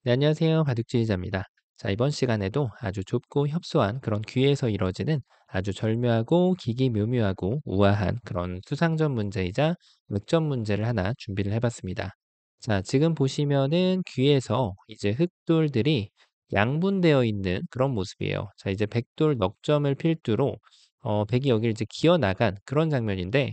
네, 안녕하세요. 바둑지휘자입니다. 자, 이번 시간에도 아주 좁고 협소한 그런 귀에서 이루어지는 아주 절묘하고 기기묘묘하고 우아한 그런 수상전 문제이자 득점 문제를 하나 준비를 해봤습니다. 자, 지금 보시면은 귀에서 이제 흑돌들이 양분되어 있는 그런 모습이에요. 자, 이제 백돌 넉점을 필두로 백이 여기를 이제 기어 나간 그런 장면인데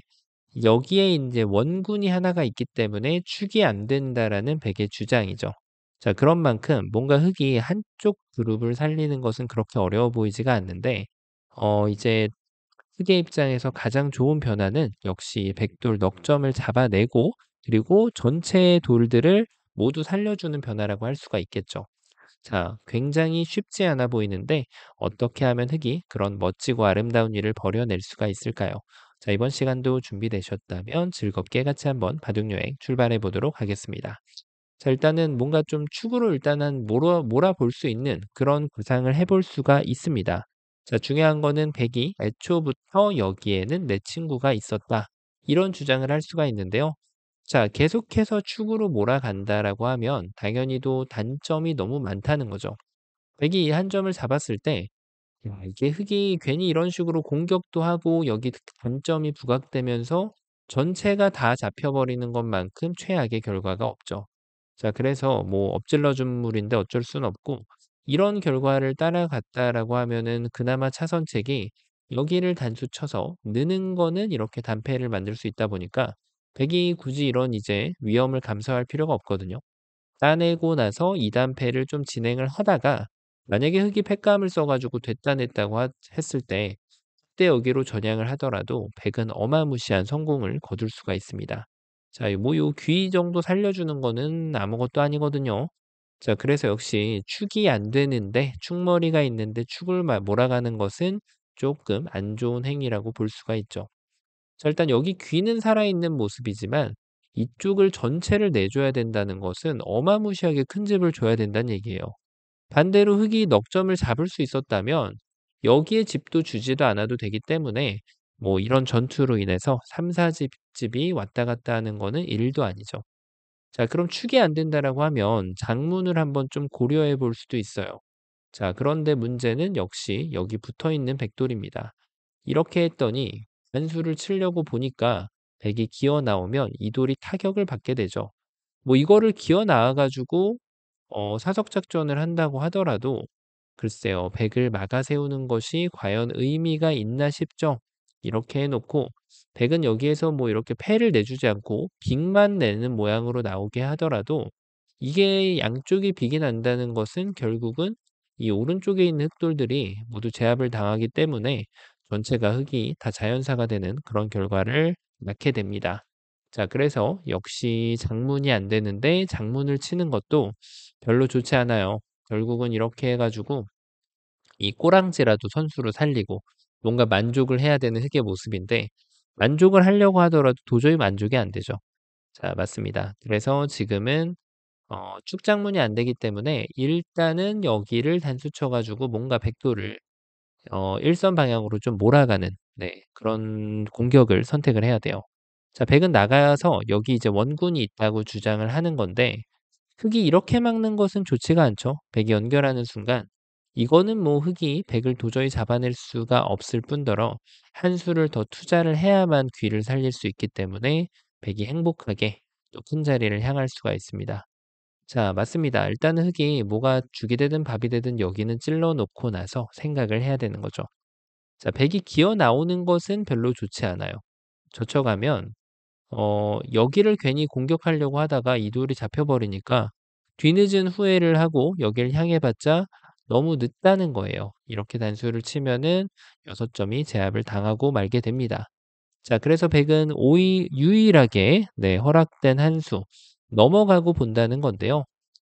여기에 이제 원군이 하나가 있기 때문에 축이 안 된다라는 백의 주장이죠. 자, 그런 만큼 뭔가 흙이 한쪽 그룹을 살리는 것은 그렇게 어려워 보이지가 않는데 이제 흙의 입장에서 가장 좋은 변화는 역시 백돌 넉 점을 잡아내고 그리고 전체의 돌들을 모두 살려주는 변화라고 할 수가 있겠죠. 자, 굉장히 쉽지 않아 보이는데 어떻게 하면 흙이 그런 멋지고 아름다운 일을 벌여낼 수가 있을까요? 자, 이번 시간도 준비되셨다면 즐겁게 같이 한번 바둑 여행 출발해 보도록 하겠습니다. 자, 일단은 뭔가 좀 축으로 일단은 몰아볼 수 있는 그런 구상을 해볼 수가 있습니다. 자, 중요한 거는 백이 애초부터 여기에는 내 친구가 있었다. 이런 주장을 할 수가 있는데요. 자, 계속해서 축으로 몰아간다라고 하면 당연히도 단점이 너무 많다는 거죠. 백이 이 한 점을 잡았을 때 야, 이게 흙이 괜히 이런 식으로 공격도 하고 여기 단점이 부각되면서 전체가 다 잡혀버리는 것만큼 최악의 결과가 없죠. 자, 그래서 뭐 엎질러 준 물인데 어쩔 수는 없고 이런 결과를 따라갔다라고 하면은 그나마 차선책이 여기를 단수 쳐서 느는 거는 이렇게 단패를 만들 수 있다 보니까 백이 굳이 이런 이제 위험을 감수할 필요가 없거든요. 따내고 나서 2 단패를 좀 진행을 하다가 만약에 흙이 패감을 써 가지고 됐다 냈다고 했을 때 그때 여기로 전향을 하더라도 백은 어마무시한 성공을 거둘 수가 있습니다. 자, 뭐 요 귀 정도 살려주는 거는 아무것도 아니거든요. 자, 그래서 역시 축이 안 되는데 축머리가 있는데 축을 몰아가는 것은 조금 안 좋은 행위라고 볼 수가 있죠. 자, 일단 여기 귀는 살아있는 모습이지만 이쪽을 전체를 내줘야 된다는 것은 어마무시하게 큰 집을 줘야 된다는 얘기예요. 반대로 흙이 넉 점을 잡을 수 있었다면 여기에 집도 주지도 않아도 되기 때문에 뭐 이런 전투로 인해서 3-4 집이 왔다 갔다 하는 거는 일도 아니죠. 자, 그럼 축이 안 된다라고 하면 장문을 한번 좀 고려해 볼 수도 있어요. 자, 그런데 문제는 역시 여기 붙어 있는 백돌입니다. 이렇게 했더니 단수를 치려고 보니까 백이 기어 나오면 이 돌이 타격을 받게 되죠. 뭐 이거를 기어 나와 가지고 사석 작전을 한다고 하더라도 글쎄요. 100을 막아 세우는 것이 과연 의미가 있나 싶죠. 이렇게 해 놓고 100은 여기에서 뭐 이렇게 패를 내주지 않고 빅만 내는 모양으로 나오게 하더라도 이게 양쪽이 빅이 난다는 것은 결국은 이 오른쪽에 있는 흑돌들이 모두 제압을 당하기 때문에 전체가 흑이 다 자연사가 되는 그런 결과를 낳게 됩니다. 자, 그래서 역시 장문이 안 되는데 장문을 치는 것도 별로 좋지 않아요. 결국은 이렇게 해 가지고 이 꼬랑지라도 선수로 살리고 뭔가 만족을 해야 되는 흙의 모습인데 만족을 하려고 하더라도 도저히 만족이 안 되죠. 자, 맞습니다. 그래서 지금은 축장문이 안 되기 때문에 일단은 여기를 단수 쳐 가지고 뭔가 백도를 일선 방향으로 좀 몰아가는 네 그런 공격을 선택을 해야 돼요. 자, 백은 나가서 여기 이제 원군이 있다고 주장을 하는 건데 흙이 이렇게 막는 것은 좋지가 않죠. 백이 연결하는 순간 이거는 뭐 흙이 백을 도저히 잡아낼 수가 없을 뿐더러 한 수를 더 투자를 해야만 귀를 살릴 수 있기 때문에 백이 행복하게 또 큰 자리를 향할 수가 있습니다. 자, 맞습니다. 일단은 흙이 뭐가 죽이 되든 밥이 되든 여기는 찔러 놓고 나서 생각을 해야 되는 거죠. 자, 백이 기어 나오는 것은 별로 좋지 않아요. 젖혀가면 여기를 괜히 공격하려고 하다가 이 돌이 잡혀버리니까 뒤늦은 후회를 하고 여기를 향해 봤자 너무 늦다는 거예요. 이렇게 단수를 치면은 6점이 제압을 당하고 말게 됩니다. 자, 그래서 백은 유일하게 네 허락된 한 수 넘어가고 본다는 건데요.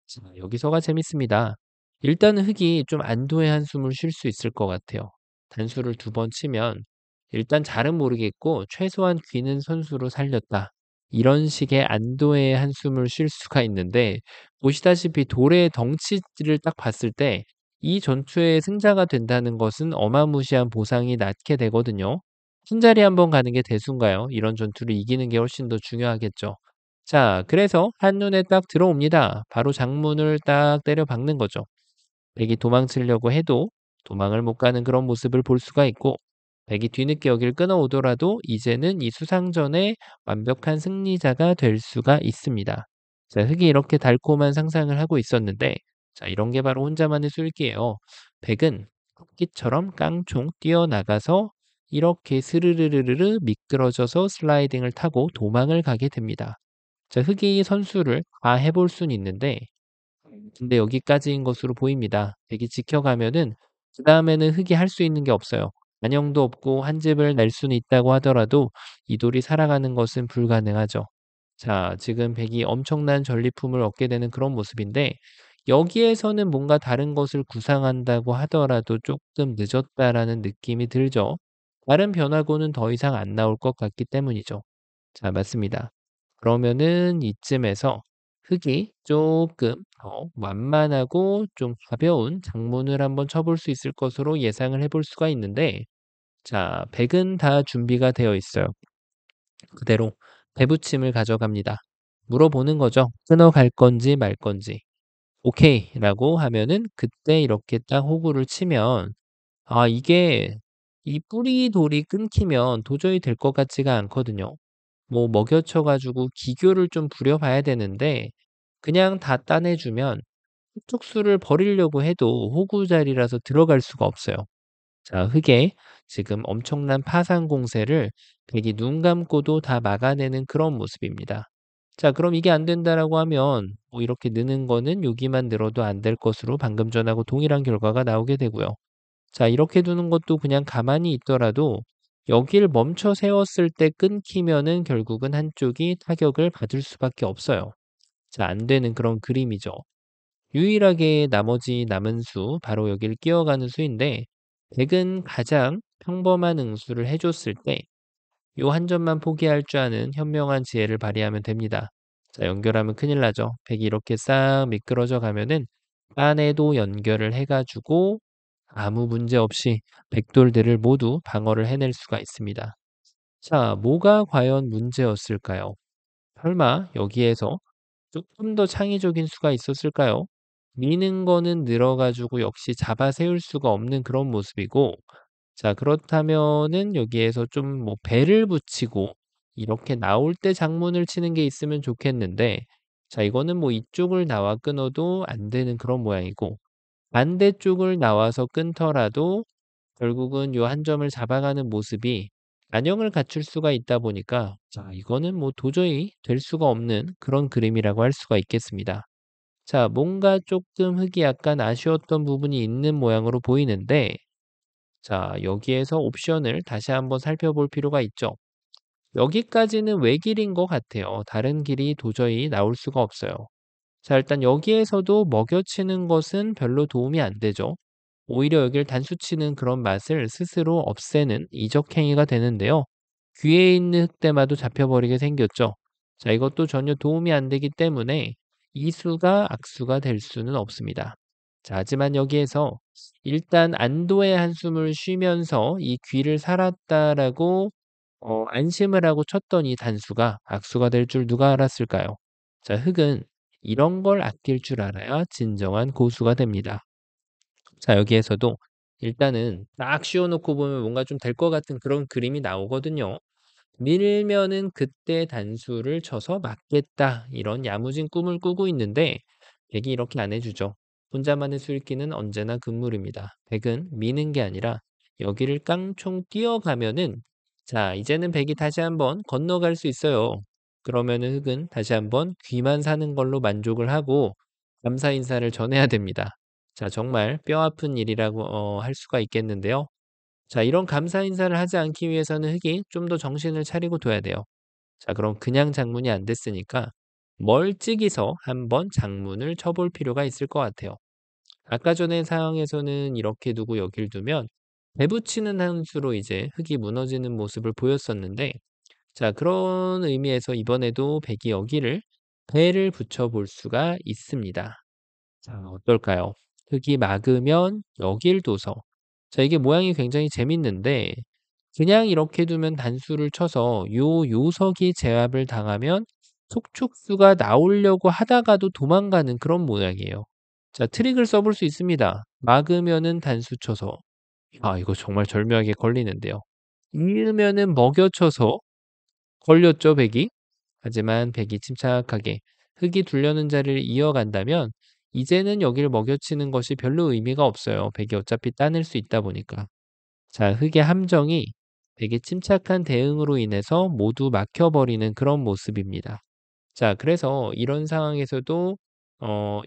자, 여기서가 재밌습니다. 일단은 흙이 좀 안도의 한숨을 쉴 수 있을 것 같아요. 단수를 2번 치면 일단 잘은 모르겠고 최소한 귀는 선수로 살렸다. 이런 식의 안도의 한숨을 쉴 수가 있는데 보시다시피 돌의 덩치를 딱 봤을 때 이 전투의 승자가 된다는 것은 어마무시한 보상이 낳게 되거든요. 한 자리 한번 가는 게 대수인가요? 이런 전투를 이기는 게 훨씬 더 중요하겠죠. 자, 그래서 한눈에 딱 들어옵니다. 바로 장문을 딱 때려 박는 거죠. 백이 도망치려고 해도 도망을 못 가는 그런 모습을 볼 수가 있고, 백이 뒤늦게 여길 끊어오더라도 이제는 이 수상전의 완벽한 승리자가 될 수가 있습니다. 자, 흙이 이렇게 달콤한 상상을 하고 있었는데, 자, 이런 게 바로 혼자만의 술기예요. 백은 토끼처럼 깡총 뛰어나가서 이렇게 스르르르르 미끄러져서 슬라이딩을 타고 도망을 가게 됩니다. 자, 흑이 선수를 다 해볼 순 있는데, 근데 여기까지인 것으로 보입니다. 백이 지켜가면은 그다음에는 흑이 할 수 있는 게 없어요. 안형도 없고 한 집을 낼 수는 있다고 하더라도 이 돌이 살아가는 것은 불가능하죠. 자, 지금 백이 엄청난 전리품을 얻게 되는 그런 모습인데, 여기에서는 뭔가 다른 것을 구상한다고 하더라도 조금 늦었다라는 느낌이 들죠. 다른 변화고는 더 이상 안 나올 것 같기 때문이죠. 자, 맞습니다. 그러면은 이쯤에서 흙이 조금 더 완만하고 좀 가벼운 장문을 한번 쳐볼 수 있을 것으로 예상을 해볼 수가 있는데, 자, 백은 다 준비가 되어 있어요. 그대로 배붙임을 가져갑니다. 물어보는 거죠. 끊어갈 건지 말 건지. 오케이 라고 하면은 그때 이렇게 딱 호구를 치면, 아, 이게 이 뿌리 돌이 끊기면 도저히 될 것 같지가 않거든요. 뭐 먹여쳐 가지고 기교를 좀 부려 봐야 되는데, 그냥 다 따내 주면 쑥쑥수를 버리려고 해도 호구 자리라서 들어갈 수가 없어요. 자, 흙에 지금 엄청난 파상 공세를 백이 눈 감고도 다 막아내는 그런 모습입니다. 자, 그럼 이게 안 된다라고 하면 뭐 이렇게 느는 거는 여기만 늘어도 안 될 것으로 방금 전하고 동일한 결과가 나오게 되고요. 자, 이렇게 두는 것도 그냥 가만히 있더라도 여길 멈춰 세웠을 때 끊기면은 결국은 한쪽이 타격을 받을 수밖에 없어요. 자, 안 되는 그런 그림이죠. 유일하게 나머지 남은 수, 바로 여기를 끼어가는 수인데, 백은 가장 평범한 응수를 해줬을 때, 요 한 점만 포기할 줄 아는 현명한 지혜를 발휘하면 됩니다. 자, 연결하면 큰일 나죠. 백이 이렇게 싹 미끄러져 가면은 딴에도 연결을 해가지고 아무 문제 없이 백돌들을 모두 방어를 해낼 수가 있습니다. 자, 뭐가 과연 문제였을까요? 설마 여기에서 조금 더 창의적인 수가 있었을까요? 미는 거는 늘어가지고 역시 잡아 세울 수가 없는 그런 모습이고, 자, 그렇다면은 여기에서 좀 뭐 배를 붙이고 이렇게 나올 때 장문을 치는 게 있으면 좋겠는데, 자, 이거는 뭐 이쪽을 나와 끊어도 안 되는 그런 모양이고, 반대쪽을 나와서 끊더라도 결국은 요 한 점을 잡아가는 모습이 안형을 갖출 수가 있다 보니까, 자, 이거는 뭐 도저히 될 수가 없는 그런 그림이라고 할 수가 있겠습니다. 자, 뭔가 조금 흙이 약간 아쉬웠던 부분이 있는 모양으로 보이는데, 자, 여기에서 옵션을 다시 한번 살펴볼 필요가 있죠. 여기까지는 외길인 것 같아요. 다른 길이 도저히 나올 수가 없어요. 자, 일단 여기에서도 먹여치는 것은 별로 도움이 안 되죠. 오히려 여기를 단수치는 그런 맛을 스스로 없애는 이적행위가 되는데요. 귀에 있는 흙대마도 잡혀버리게 생겼죠. 자, 이것도 전혀 도움이 안 되기 때문에 이수가 악수가 될 수는 없습니다. 자, 하지만 여기에서 일단 안도의 한숨을 쉬면서 이 귀를 살았다라고 안심을 하고 쳤던 이 단수가 악수가 될 줄 누가 알았을까요? 자, 흙은 이런 걸 아낄 줄 알아야 진정한 고수가 됩니다. 자, 여기에서도 일단은 딱 씌워 놓고 보면 뭔가 좀 될 것 같은 그런 그림이 나오거든요. 밀면은 그때 단수를 쳐서 맞겠다, 이런 야무진 꿈을 꾸고 있는데, 백이 이렇게 안 해주죠. 혼자만의 술기는 언제나 금물입니다. 백은 미는 게 아니라 여기를 깡총 뛰어가면은, 자, 이제는 백이 다시 한번 건너갈 수 있어요. 그러면은 흑은 다시 한번 귀만 사는 걸로 만족을 하고 감사 인사를 전해야 됩니다. 자, 정말 뼈아픈 일이라고 할 수가 있겠는데요. 자, 이런 감사 인사를 하지 않기 위해서는 흑이 좀 더 정신을 차리고 둬야 돼요. 자, 그럼 그냥 장문이 안 됐으니까 멀찍이서 한번 장문을 쳐볼 필요가 있을 것 같아요. 아까 전에 상황에서는 이렇게 두고 여길 두면 배 붙이는 한 수로 이제 흙이 무너지는 모습을 보였었는데, 자, 그런 의미에서 이번에도 백이 여기를 배를 붙여볼 수가 있습니다. 자, 어떨까요? 흙이 막으면 여길 둬서. 자, 이게 모양이 굉장히 재밌는데, 그냥 이렇게 두면 단수를 쳐서 요 요석이 제압을 당하면 속촉수가 나오려고 하다가도 도망가는 그런 모양이에요. 자, 트릭을 써볼 수 있습니다. 막으면은 단수 쳐서. 아, 이거 정말 절묘하게 걸리는데요. 이으면은 먹여 쳐서 걸렸죠, 백이. 하지만 백이 침착하게 흙이 둘려는 자리를 이어간다면 이제는 여기를 먹여치는 것이 별로 의미가 없어요. 백이 어차피 따낼 수 있다 보니까. 자, 흙의 함정이 백의 침착한 대응으로 인해서 모두 막혀버리는 그런 모습입니다. 자, 그래서 이런 상황에서도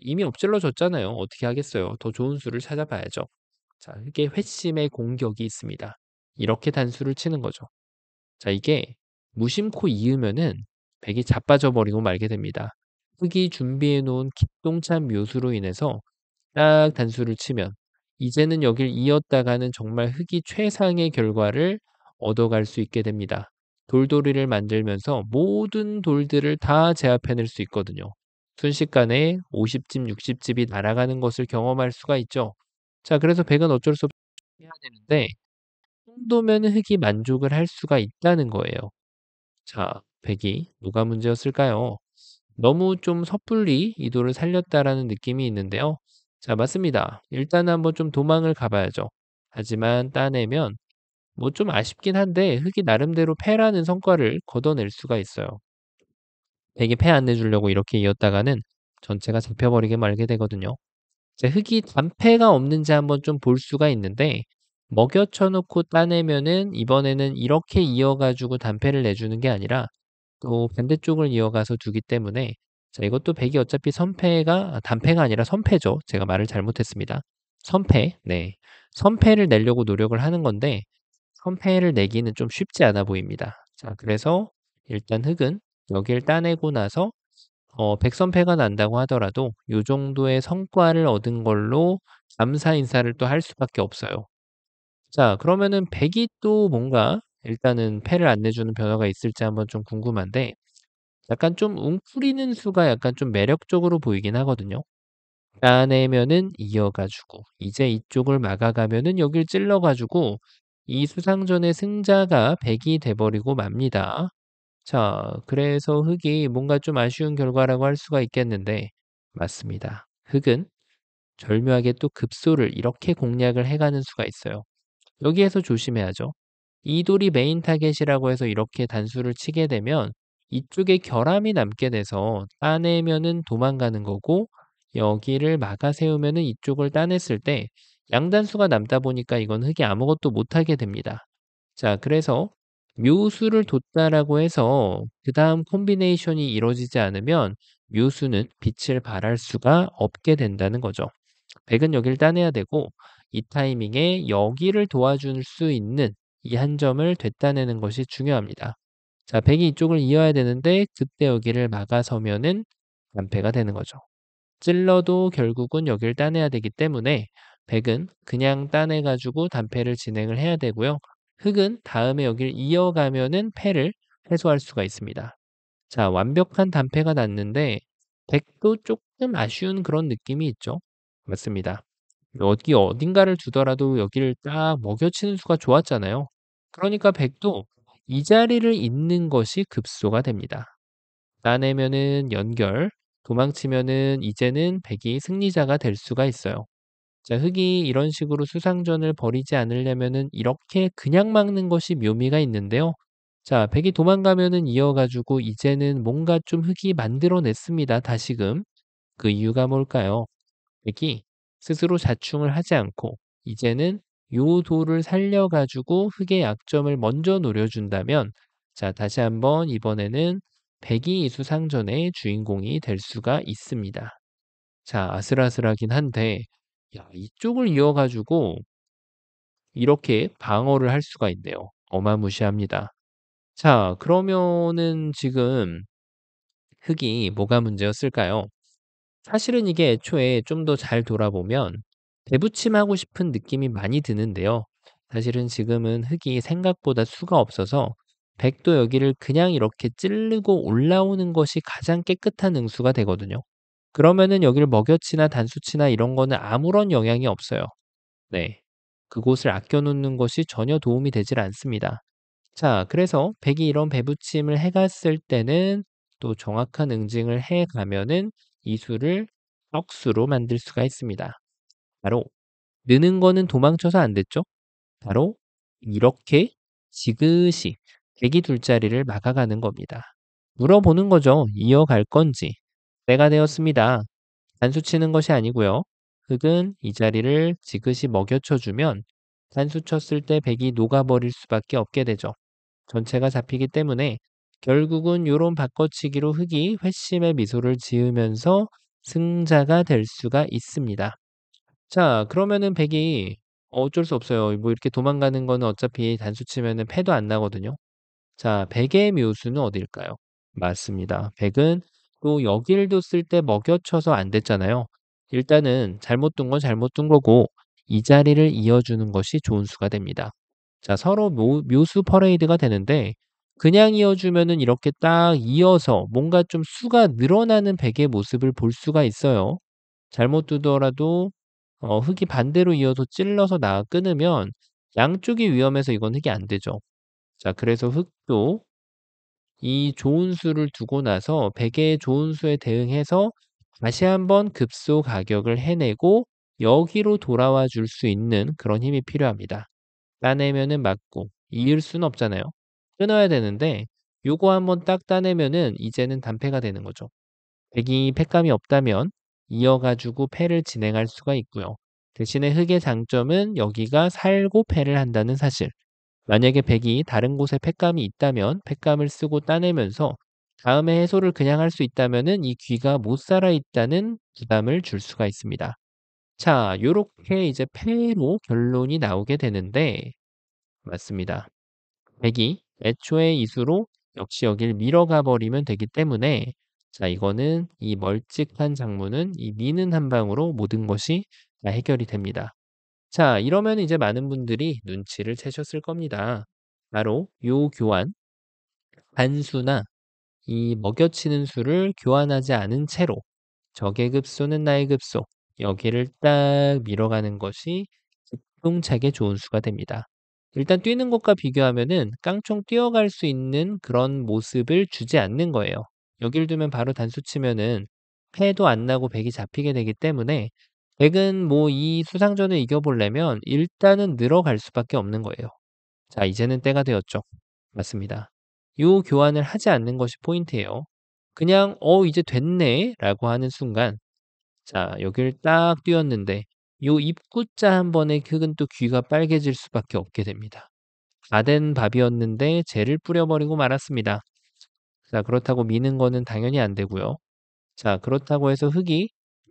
이미 엎질러 졌잖아요. 어떻게 하겠어요. 더 좋은 수를 찾아봐야죠. 자, 흙의 회심의 공격이 있습니다. 이렇게 단수를 치는 거죠. 자, 이게 무심코 이으면은 백이 자빠져 버리고 말게 됩니다. 흙이 준비해 놓은 기똥찬 묘수로 인해서 딱 단수를 치면 이제는 여길 이었다가는 정말 흙이 최상의 결과를 얻어갈 수 있게 됩니다. 돌돌이를 만들면서 모든 돌들을 다 제압해낼 수 있거든요. 순식간에 50집, 60집이 날아가는 것을 경험할 수가 있죠. 자, 그래서 백은 어쩔 수 없이 해야 되는데 이 정도면 흙이 만족을 할 수가 있다는 거예요. 자, 백이 뭐가 문제였을까요? 너무 좀 섣불리 이도를 살렸다라는 느낌이 있는데요. 자, 맞습니다. 일단 한번 좀 도망을 가봐야죠. 하지만 따내면 뭐 좀 아쉽긴 한데 흙이 나름대로 패라는 성과를 걷어낼 수가 있어요. 백이 패 안 내주려고 이렇게 이었다가는 전체가 잡혀버리게 말게 되거든요. 자, 흙이 단패가 없는지 한번 좀 볼 수가 있는데 먹여 쳐놓고 따내면은 이번에는 이렇게 이어가지고 단패를 내주는 게 아니라 또 반대쪽을 이어가서 두기 때문에 자, 이것도 백이 어차피 단패가 아니라 선패죠. 제가 말을 잘못했습니다. 선패. 네. 선패를 내려고 노력을 하는 건데 선패를 내기는 좀 쉽지 않아 보입니다. 자, 그래서 일단 흙은 여길 따내고 나서 백선패가 난다고 하더라도 요 정도의 성과를 얻은 걸로 감사 인사를 또 할 수밖에 없어요. 자, 그러면은 백이 또 뭔가 일단은 패를 안 내주는 변화가 있을지 한번 좀 궁금한데 약간 좀 웅크리는 수가 약간 좀 매력적으로 보이긴 하거든요. 따내면은 이어가 주고 이제 이쪽을 막아가면은 여길 찔러 가지고 이 수상전의 승자가 백이 돼 버리고 맙니다. 자, 그래서 흙이 뭔가 좀 아쉬운 결과라고 할 수가 있겠는데 맞습니다. 흙은 절묘하게 또 급소를 이렇게 공략을 해 가는 수가 있어요. 여기에서 조심해야죠. 이 돌이 메인 타겟이라고 해서 이렇게 단수를 치게 되면 이쪽에 결함이 남게 돼서 따내면은 도망가는 거고 여기를 막아 세우면은 이쪽을 따냈을 때 양단수가 남다 보니까 이건 흙이 아무것도 못하게 됩니다. 자, 그래서 묘수를 뒀다라고 해서 그다음 콤비네이션이 이루어지지 않으면 묘수는 빛을 발할 수가 없게 된다는 거죠. 백은 여기를 따내야 되고 이 타이밍에 여기를 도와줄 수 있는 이 한 점을 되따내는 것이 중요합니다. 자, 백이 이쪽을 이어야 되는데 그때 여기를 막아서면은 완패가 되는 거죠. 찔러도 결국은 여기를 따내야 되기 때문에 백은 그냥 따내 가지고 단패를 진행을 해야 되고요. 흑은 다음에 여기를 이어가면은 패를 해소할 수가 있습니다. 자, 완벽한 단패가 났는데 백도 조금 아쉬운 그런 느낌이 있죠. 맞습니다. 여기 어딘가를 두더라도 여기를 딱 먹여치는 수가 좋았잖아요. 그러니까 백도 이 자리를 잇는 것이 급소가 됩니다. 따내면은 연결, 도망치면은 이제는 백이 승리자가 될 수가 있어요. 자, 흑이 이런 식으로 수상전을 벌이지 않으려면은 이렇게 그냥 막는 것이 묘미가 있는데요. 자, 백이 도망가면은 이어가지고 이제는 뭔가 좀 흑이 만들어냈습니다. 다시금. 그 이유가 뭘까요? 백이 스스로 자충을 하지 않고 이제는 요 돌을 살려가지고 흑의 약점을 먼저 노려준다면 자, 다시 한번 이번에는 백이 이 수상전의 주인공이 될 수가 있습니다. 자, 아슬아슬하긴 한데 야, 이쪽을 이어가지고 이렇게 방어를 할 수가 있네요. 어마무시합니다. 자, 그러면은 지금 흙이 뭐가 문제였을까요? 사실은 이게 애초에 좀 더 잘 돌아보면 대부침하고 싶은 느낌이 많이 드는데요. 사실은 지금은 흙이 생각보다 수가 없어서 백도 여기를 그냥 이렇게 찌르고 올라오는 것이 가장 깨끗한 응수가 되거든요. 그러면은 여기를 먹여치나 단수치나 이런 거는 아무런 영향이 없어요. 네. 그곳을 아껴 놓는 것이 전혀 도움이 되질 않습니다. 자, 그래서 백이 이런 배부침을 해 갔을 때는 또 정확한 응징을 해 가면은 이 수를 억수로 만들 수가 있습니다. 바로 느는 거는 도망쳐서 안 됐죠. 바로 이렇게 지그시 대기 둘자리를 막아가는 겁니다. 물어보는 거죠. 이어갈 건지. 때가 되었습니다. 단수 치는 것이 아니고요. 흙은 이 자리를 지그시 먹여쳐 주면 단수 쳤을 때 백이 녹아버릴 수밖에 없게 되죠. 전체가 잡히기 때문에 결국은 요런 바꿔치기로 흙이 회심의 미소를 지으면서 승자가 될 수가 있습니다. 자, 그러면은 백이 어쩔 수 없어요. 뭐 이렇게 도망가는 거는 어차피 단수 치면은 패도 안 나거든요. 자, 백의 묘수는 어딜까요? 맞습니다. 백은 또 여길 뒀을 때 먹여쳐서 안 됐잖아요. 일단은 잘못 둔 건 잘못 둔 거고 이 자리를 이어주는 것이 좋은 수가 됩니다. 자, 서로 묘수 퍼레이드가 되는데 그냥 이어주면은 이렇게 딱 이어서 뭔가 좀 수가 늘어나는 백의 모습을 볼 수가 있어요. 잘못 두더라도 흙이 반대로 이어서 찔러서 끊으면 양쪽이 위험해서 이건 흙이 안 되죠. 자, 그래서 흙도 이 좋은 수를 두고 나서 백의 좋은 수에 대응해서 다시 한번 급소 가격을 해내고 여기로 돌아와 줄 수 있는 그런 힘이 필요합니다. 따내면은 맞고 이을 수는 없잖아요. 끊어야 되는데 요거 한번 딱 따내면은 이제는 단패가 되는 거죠. 백이 패감이 없다면 이어가지고 패를 진행할 수가 있고요. 대신에 흑의 장점은 여기가 살고 패를 한다는 사실. 만약에 백이 다른 곳에 패감이 있다면 패감을 쓰고 따내면서 다음에 해소를 그냥 할 수 있다면은 이 귀가 못 살아 있다는 부담을 줄 수가 있습니다. 자, 요렇게 이제 패로 결론이 나오게 되는데 맞습니다. 백이 애초에 이수로 역시 여길 밀어가 버리면 되기 때문에 자, 이거는 이 멀찍한 장문은 이 미는 한 방으로 모든 것이 다 해결이 됩니다. 자, 이러면 이제 많은 분들이 눈치를 채셨을 겁니다. 바로 요 교환, 단수나 이 먹여치는 수를 교환하지 않은 채로 적의 급소는 나의 급소, 여기를 딱 밀어가는 것이 기똥차게 좋은 수가 됩니다. 일단 뛰는 것과 비교하면은 깡총 뛰어갈 수 있는 그런 모습을 주지 않는 거예요. 여길 두면 바로 단수 치면은 패도 안 나고 백이 잡히게 되기 때문에 백은 뭐 이 수상전을 이겨보려면 일단은 늘어갈 수밖에 없는 거예요. 자, 이제는 때가 되었죠. 맞습니다. 요 교환을 하지 않는 것이 포인트예요. 그냥 이제 됐네 라고 하는 순간 자, 여길 딱 띄웠는데 요 입구자 한 번에 흙은 또 귀가 빨개질 수밖에 없게 됩니다. 다 된 밥이었는데 젤을 뿌려버리고 말았습니다. 자, 그렇다고 미는 거는 당연히 안 되고요. 자, 그렇다고 해서 흙이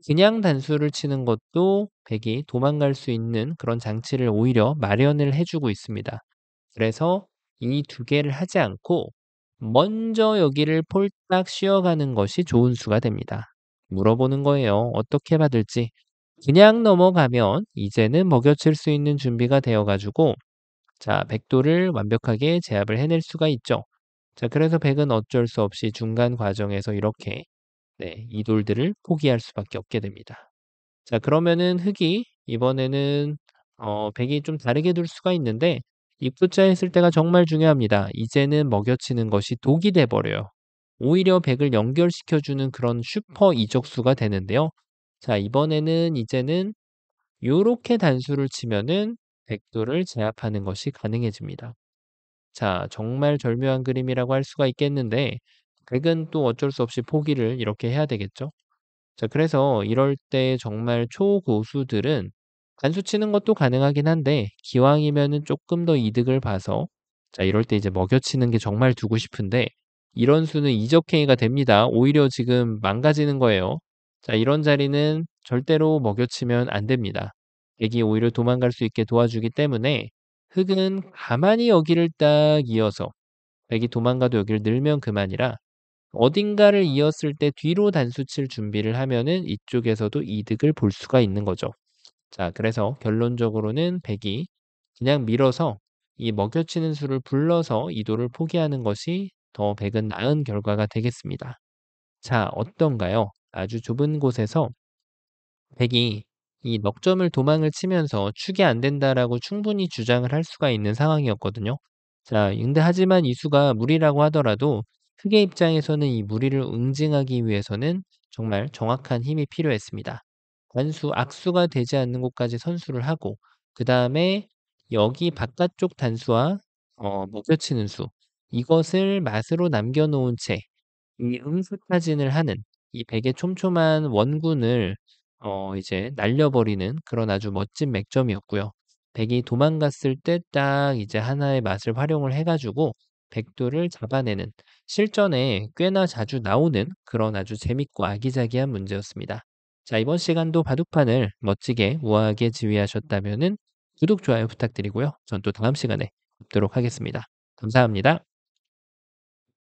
그냥 단수를 치는 것도 백이 도망갈 수 있는 그런 장치를 오히려 마련을 해주고 있습니다. 그래서 이 두 개를 하지 않고 먼저 여기를 폴딱 쉬어가는 것이 좋은 수가 됩니다. 물어보는 거예요. 어떻게 받을지. 그냥 넘어가면 이제는 먹여칠 수 있는 준비가 되어가지고 자, 백도를 완벽하게 제압을 해낼 수가 있죠. 자, 그래서 백은 어쩔 수 없이 중간 과정에서 이렇게 네, 이 돌들을 포기할 수밖에 없게 됩니다. 자, 그러면은 흙이 이번에는 백이 좀 다르게 둘 수가 있는데 입구자 했을 때가 정말 중요합니다. 이제는 먹여치는 것이 독이 돼 버려요. 오히려 백을 연결시켜 주는 그런 슈퍼 이적수가 되는데요. 자, 이번에는 이제는 요렇게 단수를 치면은 백도를 제압하는 것이 가능해집니다. 자, 정말 절묘한 그림이라고 할 수가 있겠는데 백은 또 어쩔 수 없이 포기를 이렇게 해야 되겠죠. 자, 그래서 이럴 때 정말 초고수들은 단수 치는 것도 가능하긴 한데 기왕이면은 조금 더 이득을 봐서 자, 이럴 때 이제 먹여치는 게 정말 두고 싶은데 이런 수는 이적행위가 됩니다. 오히려 지금 망가지는 거예요. 자, 이런 자리는 절대로 먹여치면 안 됩니다. 백이 오히려 도망갈 수 있게 도와주기 때문에 흙은 가만히 여기를 딱 이어서 백이 도망가도 여기를 늘면 그만이라 어딘가를 이었을 때 뒤로 단수 칠 준비를 하면은 이쪽에서도 이득을 볼 수가 있는 거죠. 자, 그래서 결론적으로는 백이 그냥 밀어서 이 먹여치는 수를 불러서 이도를 포기하는 것이 더 백은 나은 결과가 되겠습니다. 자, 어떤가요? 아주 좁은 곳에서 백이 이 넉 점을 도망을 치면서 축이 안 된다라고 충분히 주장을 할 수가 있는 상황이었거든요. 자, 근데 하지만 이 수가 무리라고 하더라도 흑의 입장에서는 이 무리를 응징하기 위해서는 정말 정확한 힘이 필요했습니다. 단수, 악수가 되지 않는 곳까지 선수를 하고 그다음에 여기 바깥쪽 단수와 먹여치는 수 이것을 맛으로 남겨 놓은 채 이 응수타진을 하는 이 백의 촘촘한 원군을 이제 날려버리는 그런 아주 멋진 맥점이었고요. 백이 도망갔을 때 딱 이제 하나의 맛을 활용을 해 가지고 백두를 잡아내는 실전에 꽤나 자주 나오는 그런 아주 재밌고 아기자기한 문제였습니다. 자, 이번 시간도 바둑판을 멋지게 우아하게 지휘하셨다면은 구독, 좋아요 부탁드리고요. 전 또 다음 시간에 뵙도록 하겠습니다. 감사합니다.